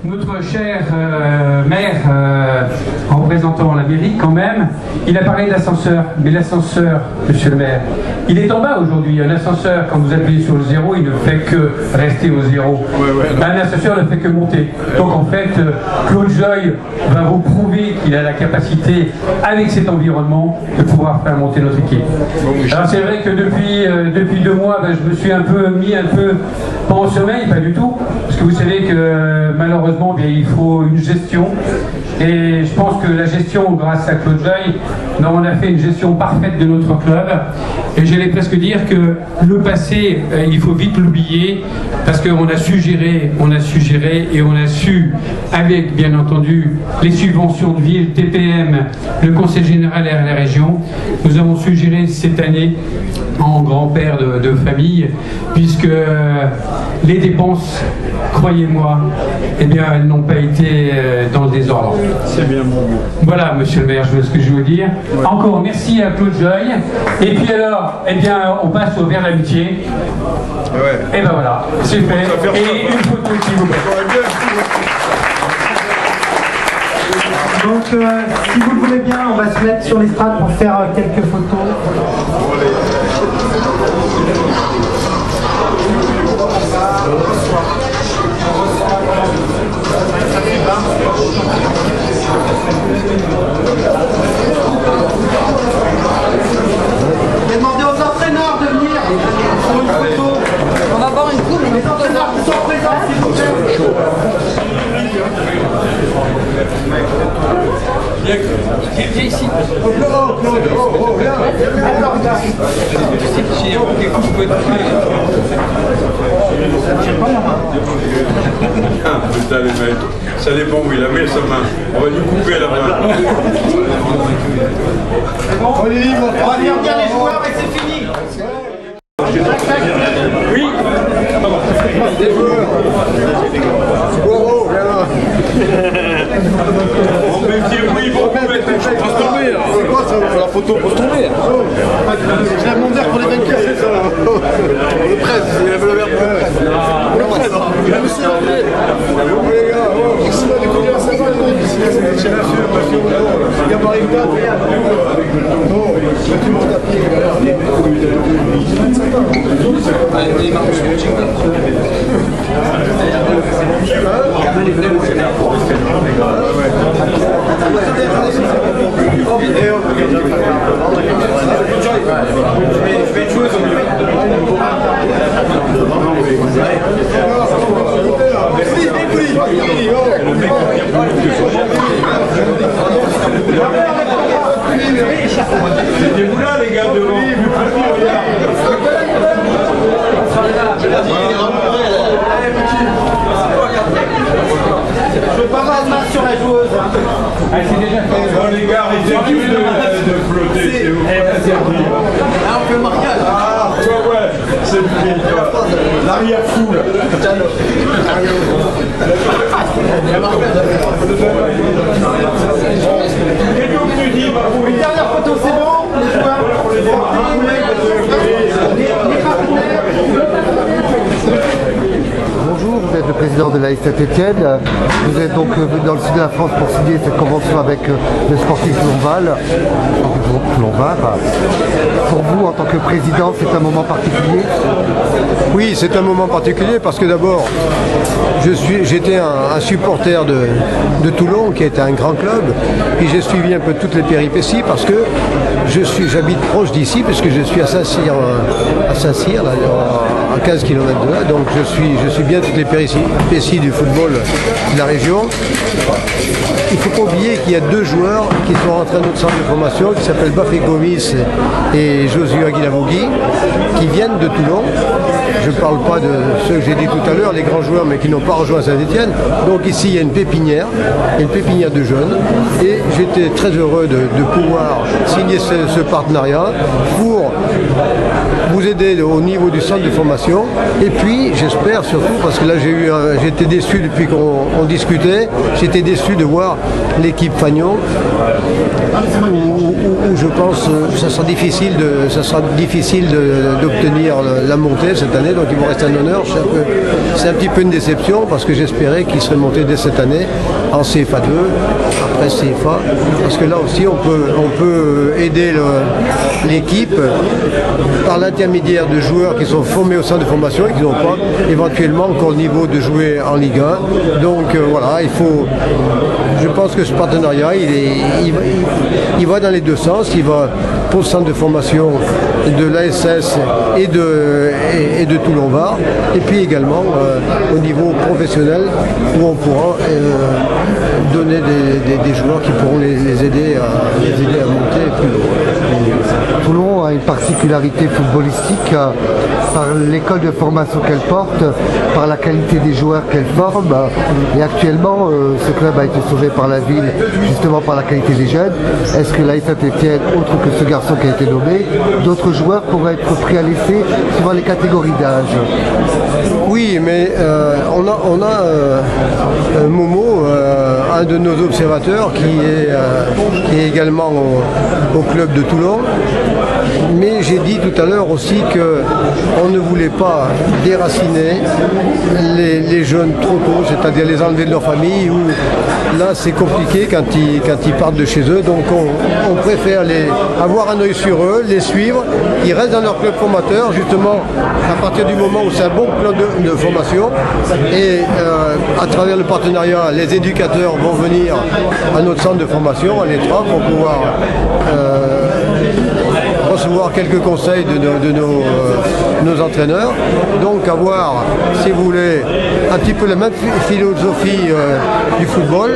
notre cher maire, en représentant la mairie quand même, il a parlé d'ascenseur. Mais l'ascenseur, monsieur le maire, il est en bas aujourd'hui. Un ascenseur, quand vous appuyez sur le zéro, il ne fait que rester au zéro. Un ascenseur ne fait que monter. Donc en fait, Claude Joye va vous prouver qu'il a la capacité, avec cet environnement, de pouvoir faire monter notre équipe. Alors c'est vrai que depuis 2 mois, ben, je me suis mis un peu pas en sommeil, pas du tout, parce que vous savez que malheureusement, bien, il faut une gestion. Et je pense que la gestion, grâce à Claude Joye, on a fait une gestion parfaite de notre club. Et j'allais presque dire que le passé, il faut vite l'oublier, parce qu'on a su gérer, et on a su, avec bien entendu les subventions de ville, TPM, le Conseil général et la région, nous avons su gérer cette année en grand-père de famille, puisque les dépenses, croyez-moi, eh bien, elles n'ont pas été dans le désordre. C'est bien mon mot. Voilà, monsieur le maire, ce que je veux dire. Ouais. Encore merci à Claude Joye. Et puis alors, eh bien, on passe au verre d'amitié. Ouais. Et ben voilà, c'est fait. Et une photo, s'il vous plaît. Donc, si vous le voulez bien, on va se mettre sur l'estrade pour faire quelques photos. Demandez aux entraîneurs de venir pour une photo. On va avoir une coupe, les entraîneurs qui sont présents, s'il vous plaît. Viens ici. Putain les mecs, ça dépend où il a mis sa main. On va lui couper la main. On est libre, on va venir bien les joueurs et c'est fini. Oui. Des joueurs. On met dire oui, bon, on met tomber là. C'est quoi ça? La photo pour tomber. Je lève mon verre pour les vainqueurs, c'est ça. Le presse, il lève le verre pour le presse. Le presse. Monsieur André. Les gars, si on a découvert ça, c'est la suite, parce que il y a pas une date. Non, tu montes à pied. Allez, Marcus Coaching. C'était vous là les gars devant. Je veux pas mal de main sur la joueuse. Allez, c'est déjà fait. Bon les gars, arrêtez de flotter, c'est vous. Là on fait le mariage. Ah, ouais, c'est l'arrière-fou là. Qu'est-ce que tu dis, Babou? Une dernière photo, c'est bon? Les joueurs, les partenaires. Bonjour, vous êtes le président de l'AS Saint-Étienne. Vous êtes donc venu dans le sud de la France pour signer cette convention avec le sportif Lombard. Pour vous, en tant que président, c'est un moment particulier? Oui, c'est un moment particulier parce que d'abord, j'étais un supporter de Toulon, qui était un grand club, et j'ai suivi un peu toutes les péripéties parce que j'habite proche d'ici, puisque je suis à Saint-Cyr, là, à 15 km de là, donc je suis bien toutes les péripéties du football de la région. Il ne faut pas oublier qu'il y a 2 joueurs qui sont rentrés dans notre centre de formation, qui s'appellent Bafé Gomis et Josué Aguilavogui, qui viennent de Toulon. Je ne parle pas de ceux que j'ai dit tout à l'heure, les grands joueurs, mais qui n'ont pas rejoint Saint-Étienne. Donc ici, il y a une pépinière de jeunes. Et j'étais très heureux de pouvoir signer ce partenariat pour vous aider au niveau du centre de formation. Et puis, j'espère surtout, parce que là, j'étais déçu depuis qu'on discutait, j'étais déçu de voir l'équipe Fagnon, où je pense que ça sera difficile d'obtenir la montée cette année, donc ils vont rester en honneur. c'est un petit peu une déception parce que j'espérais qu'il serait monté dès cette année en CFA 2, après CFA, parce que là aussi on peut aider l'équipe par l'intermédiaire de joueurs qui sont formés au centre de formation et qui n'ont pas éventuellement encore le niveau de jouer en Ligue 1. Donc voilà, je pense que ce partenariat il va dans les deux sens. Il va pour le centre de formation de l'ASS et de Toulon-Var, et puis également au niveau professionnel où on pourra donner des joueurs qui pourront les aider à monter plus haut. Toulon a une particularité footballistique par l'école de formation qu'elle porte, par la qualité des joueurs qu'elle forme, et actuellement ce club a été sauvé par la ville justement par la qualité des jeunes. Est-ce que l'AS Saint-Étienne, autre que ce garçon qui a été nommé, d'autres joueurs pourraient être pris à l'essai suivant les catégories d'âge? Oui, mais on a Momo, un de nos observateurs qui est également au club de Toulon. Mais j'ai dit tout à l'heure aussi qu'on ne voulait pas déraciner les jeunes trop tôt, c'est-à-dire les enlever de leur famille, où là c'est compliqué quand ils partent de chez eux. Donc on préfère avoir un œil sur eux, les suivre. Ils restent dans leur club formateur, justement, à partir du moment où c'est un bon club de formation. Et à travers le partenariat, les éducateurs vont venir à notre centre de formation, à l'ETRA, pour pouvoir recevoir quelques conseils de nos entraîneurs. Donc avoir, si vous voulez, un petit peu la même philosophie du football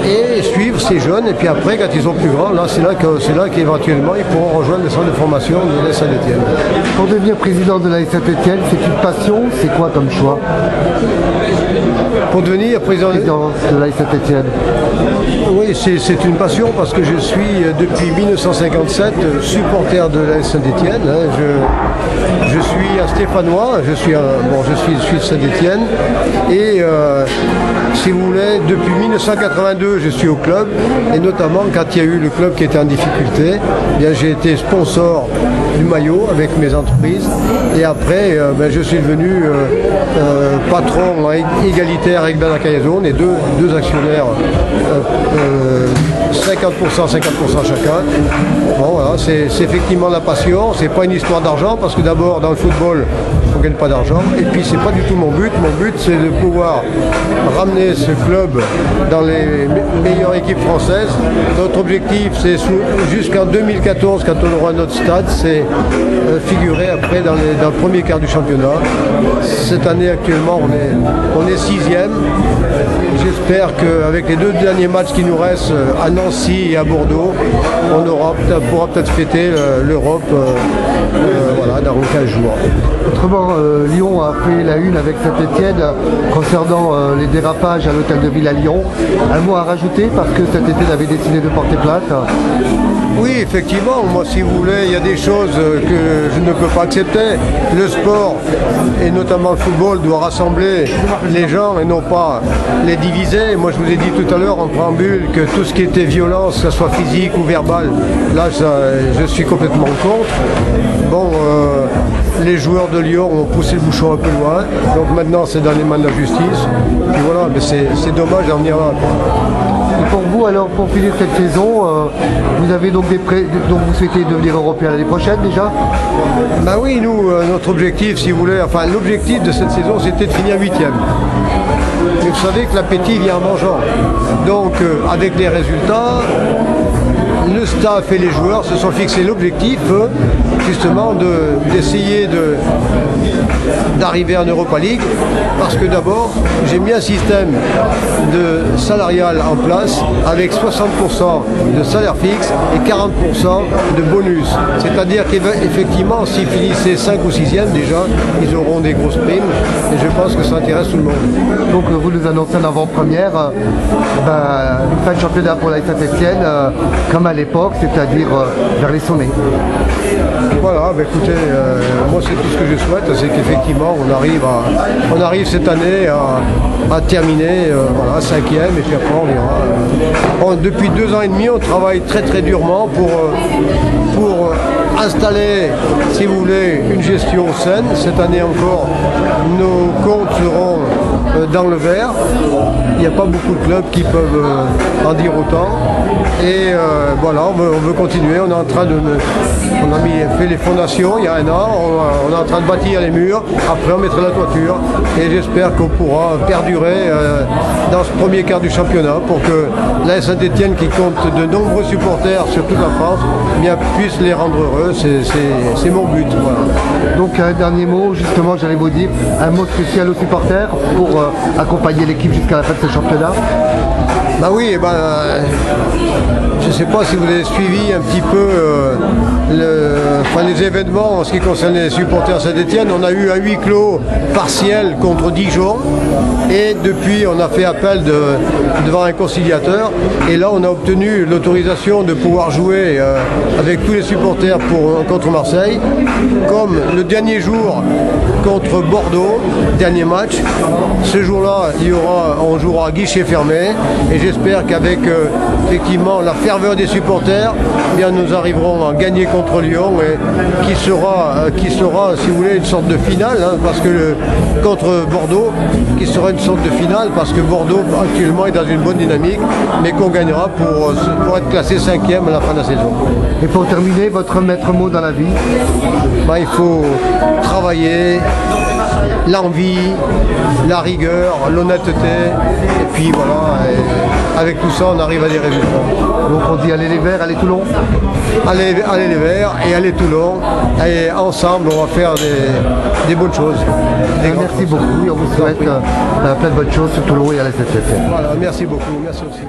et suivre ces jeunes. Et puis après, quand ils sont plus grands, là c'est là qu'éventuellement ils pourront rejoindre le centre de formation de l'AS Saint-Étienne. Pour devenir président de l'AS Saint-Étienne, c'est une passion, c'est quoi comme choix? Pour devenir président de l'AS Saint-Étienne? Oui, c'est une passion parce que je suis depuis 1957 supporter de l'AS Saint-Étienne. Je suis un Stéphanois, je suis de Saint-Étienne et si vous voulez, depuis 1982 je suis au club et notamment quand il y a eu le club qui était en difficulté, eh bien j'ai été sponsor du maillot avec mes entreprises et après je suis devenu patron égalitaire avec Bernard Caillezon et deux actionnaires 50% chacun. Bon voilà, c'est effectivement la passion, c'est pas une histoire d'argent parce que d'abord dans le football on ne gagne pas d'argent et puis c'est pas du tout mon but. Mon but c'est de pouvoir ramener ce club dans les meilleures équipes françaises. Notre objectif c'est jusqu'en 2014 quand on aura notre stade, c'est figurer après dans le premier quart du championnat. Cette année actuellement on est 6e. J'espère qu'avec les 2 derniers matchs qui nous restent à Nancy et à Bordeaux, on pourra peut-être fêter l'Europe dans 15 jours. Autrement, Lyon a fait la une avec Saint-Étienne concernant les dérapages à l'hôtel de ville à Lyon. Un mot à rajouter parce que Saint-Étienne avait décidé de porter plainte. Oui, effectivement, moi si vous voulez, il y a des choses que je ne peux pas accepter. Le sport, et notamment le football, doit rassembler les gens et non pas les diviser. Moi je vous ai dit tout à l'heure en préambule que tout ce qui était violence, que ce soit physique ou verbale, là je suis complètement contre. Bon, les joueurs de Lyon ont poussé le bouchon un peu loin, donc maintenant c'est dans les mains de la justice. Et voilà, mais c'est dommage d'en venir là. Et pour vous, alors, pour finir cette saison, vous avez donc donc vous souhaitez devenir européen l'année prochaine déjà? Ben oui, nous, notre objectif, si vous voulez, enfin l'objectif de cette saison, c'était de finir 8e. Mais vous savez que l'appétit vient en mangeant. Donc, avec les résultats, le staff et les joueurs se sont fixés l'objectif, justement, d'essayer d'arriver en Europa League, parce que d'abord, j'ai mis un système salarial en place avec 60% de salaire fixe et 40% de bonus. C'est-à-dire qu'effectivement, s'ils finissaient 5 ou 6e déjà, ils auront des grosses primes et je pense que ça intéresse tout le monde. Donc vous nous annoncez en avant-première une fin de championnat pour l'AS Saint-Étienne comme à l'époque, c'est-à-dire vers les sommets. Voilà, écoutez, moi c'est tout ce que je souhaite, c'est qu'effectivement on arrive cette année à terminer 5e et puis après on verra. Depuis 2 ans et demi on travaille très très durement pour installer, si vous voulez, une gestion saine. Cette année encore, nos comptes seront dans le vert. Il n'y a pas beaucoup de clubs qui peuvent en dire autant. Et voilà, on veut continuer. On est en train on a fait les fondations il y a un an. On est en train de bâtir les murs. Après, on mettra la toiture. Et j'espère qu'on pourra perdurer dans ce premier quart du championnat pour que la Saint-Étienne, qui compte de nombreux supporters sur toute la France, bien puisse les rendre heureux. C'est mon but. Voilà. Donc un dernier mot, justement, j'allais vous dire, un mot spécial aux supporters pour accompagner l'équipe jusqu'à la fin de ce championnat. Bah oui, je ne sais pas si vous avez suivi un petit peu les événements en ce qui concerne les supporters Saint-Étienne. On a eu un huis clos partiel contre Dijon et depuis on a fait appel devant un conciliateur et là on a obtenu l'autorisation de pouvoir jouer avec tous les supporters contre Marseille, comme le dernier jour contre Bordeaux, dernier match. Ce jour-là, on jouera à guichet fermé et j'espère qu'avec effectivement la ferveur des supporters, eh bien, nous arriverons à gagner contre Lyon et qui sera, si vous voulez, une sorte de finale, hein, parce que contre Bordeaux, qui sera une sorte de finale parce que Bordeaux actuellement est dans une bonne dynamique, mais qu'on gagnera pour être classé 5e à la fin de la saison. Et pour terminer, votre maître mot dans la vie? Il faut travailler, l'envie, la rigueur, l'honnêteté, et puis voilà, et avec tout ça on arrive à des résultats. Donc on dit allez les Verts, allez Toulon. Allez les Verts et allez Toulon, et ensemble on va faire des bonnes choses. Merci beaucoup et on vous souhaite plein de bonnes choses sur Toulon et à la SFF. Voilà, merci beaucoup, merci aussi.